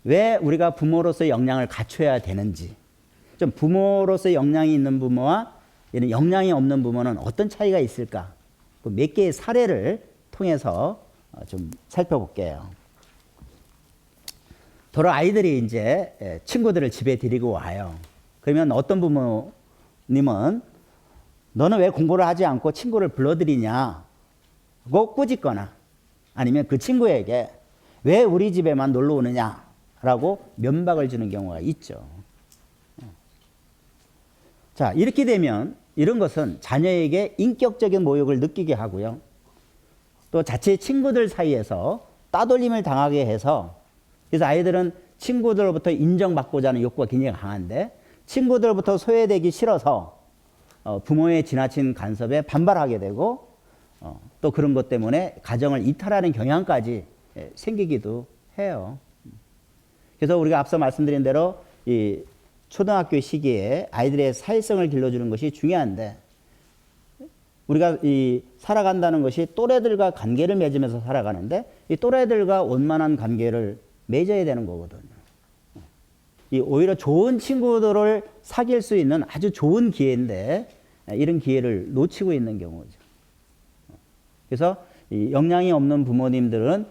왜 우리가 부모로서의 역량을 갖춰야 되는지, 좀 부모로서의 역량이 있는 부모와 이런 역량이 없는 부모는 어떤 차이가 있을까? 그 몇 개의 사례를 통해서 좀 살펴볼게요. 더러 아이들이 이제 친구들을 집에 데리고 와요. 그러면 어떤 부모님은 너는 왜 공부를 하지 않고 친구를 불러들이냐고 꾸짖거나, 아니면 그 친구에게 왜 우리 집에만 놀러 오느냐라고 면박을 주는 경우가 있죠. 자, 이렇게 되면 이런 것은 자녀에게 인격적인 모욕을 느끼게 하고요. 또 자체 친구들 사이에서 따돌림을 당하게 해서, 그래서 아이들은 친구들로부터 인정받고자 하는 욕구가 굉장히 강한데 친구들로부터 소외되기 싫어서 부모의 지나친 간섭에 반발하게 되고 또 그런 것 때문에 가정을 이탈하는 경향까지 생기기도 해요. 그래서 우리가 앞서 말씀드린 대로 이 초등학교 시기에 아이들의 사회성을 길러주는 것이 중요한데, 우리가 이 살아간다는 것이 또래들과 관계를 맺으면서 살아가는데 이 또래들과 원만한 관계를 맺어야 되는 거거든요. 이 오히려 좋은 친구들을 사귈 수 있는 아주 좋은 기회인데 이런 기회를 놓치고 있는 경우죠. 그래서 이 역량이 없는 부모님들은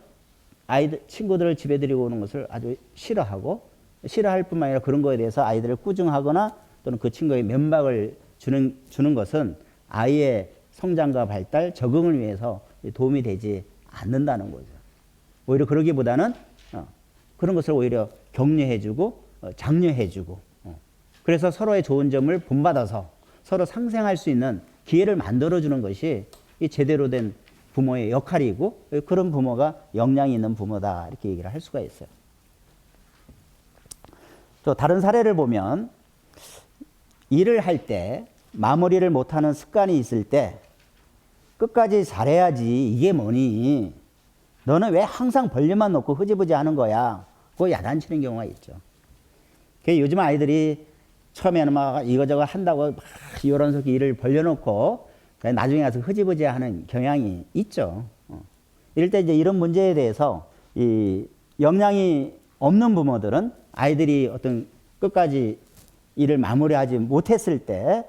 아이들 친구들을 집에 데리고 오는 것을 아주 싫어할 뿐만 아니라 그런 거에 대해서 아이들을 꾸중하거나 또는 그 친구에게 면박을 주는 것은 아이의 성장과 발달, 적응을 위해서 도움이 되지 않는다는 거죠. 오히려 그러기보다는 그런 것을 오히려 격려해주고 장려해주고, 그래서 서로의 좋은 점을 본받아서 서로 상생할 수 있는 기회를 만들어주는 것이 이 제대로 된 부모의 역할이고, 그런 부모가 역량이 있는 부모다, 이렇게 얘기를 할 수가 있어요. 또 다른 사례를 보면 일을 할 때 마무리를 못하는 습관이 있을 때 끝까지 잘해야지 이게 뭐니, 너는 왜 항상 벌려만 놓고 흐지부지 하는 거야, 그거 야단치는 경우가 있죠. 요즘 아이들이 처음에는 막 이거저거 한다고 막 요런저런 일을 벌려놓고 나중에 가서 흐지부지 하는 경향이 있죠. 이럴 때 이제 이런 문제에 대해서 이 역량이 없는 부모들은 아이들이 어떤 끝까지 일을 마무리하지 못했을 때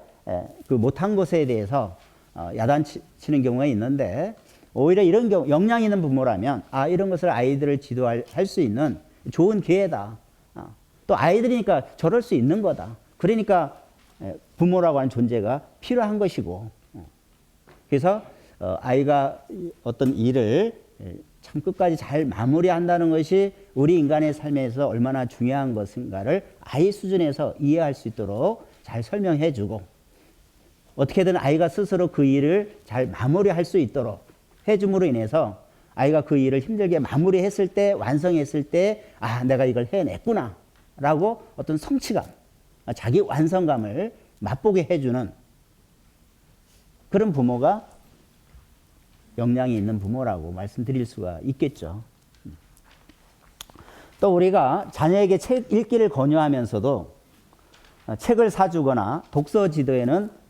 그 못한 것에 대해서 야단치는 경우가 있는데, 오히려 이런 경우 역량 있는 부모라면 이런 것을 아이들을 지도할 수 있는 좋은 기회다. 또 아이들이니까 저럴 수 있는 거다. 그러니까 부모라고 하는 존재가 필요한 것이고, 그래서 아이가 어떤 일을 참 끝까지 잘 마무리한다는 것이 우리 인간의 삶에서 얼마나 중요한 것인가를 아이 수준에서 이해할 수 있도록 잘 설명해 주고, 어떻게든 아이가 스스로 그 일을 잘 마무리할 수 있도록 해줌으로 인해서 아이가 그 일을 힘들게 마무리했을 때, 완성했을 때 내가 이걸 해냈구나 라고 어떤 성취감, 자기 완성감을 맛보게 해주는 그런 부모가 역량이 있는 부모라고 말씀드릴 수가 있겠죠. 또 우리가 자녀에게 책 읽기를 권유하면서도 책을 사주거나 독서 지도에는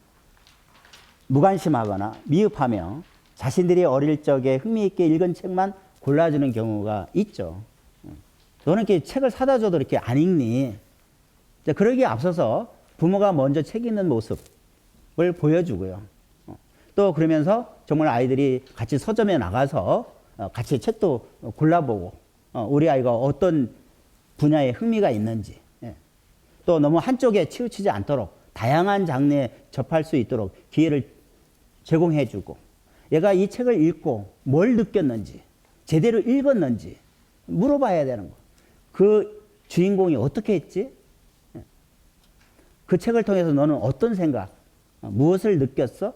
무관심하거나 미흡하며 자신들이 어릴 적에 흥미있게 읽은 책만 골라주는 경우가 있죠. 너는 이렇게 책을 사다 줘도 이렇게 안 읽니? 그러기에 앞서서 부모가 먼저 책 읽는 모습을 보여주고요. 또 그러면서 정말 아이들이 같이 서점에 나가서 같이 책도 골라보고 우리 아이가 어떤 분야에 흥미가 있는지, 또 너무 한쪽에 치우치지 않도록 다양한 장르에 접할 수 있도록 기회를 제공해주고, 얘가 이 책을 읽고 뭘 느꼈는지, 제대로 읽었는지 물어봐야 되는 거. 그 주인공이 어떻게 했지? 그 책을 통해서 너는 어떤 생각, 무엇을 느꼈어?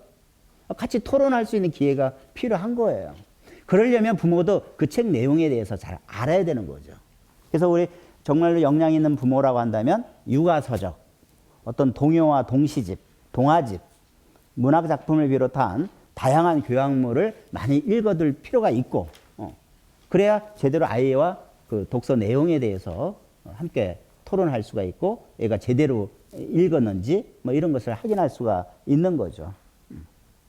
같이 토론할 수 있는 기회가 필요한 거예요. 그러려면 부모도 그 책 내용에 대해서 잘 알아야 되는 거죠. 그래서 우리 정말로 역량 있는 부모라고 한다면 육아서적, 어떤 동요와 동시집, 동화집, 문학작품을 비롯한 다양한 교양물을 많이 읽어둘 필요가 있고, 그래야 제대로 아이와 그 독서 내용에 대해서 함께 토론할 수가 있고, 얘가 제대로 읽었는지 이런 것을 확인할 수가 있는 거죠.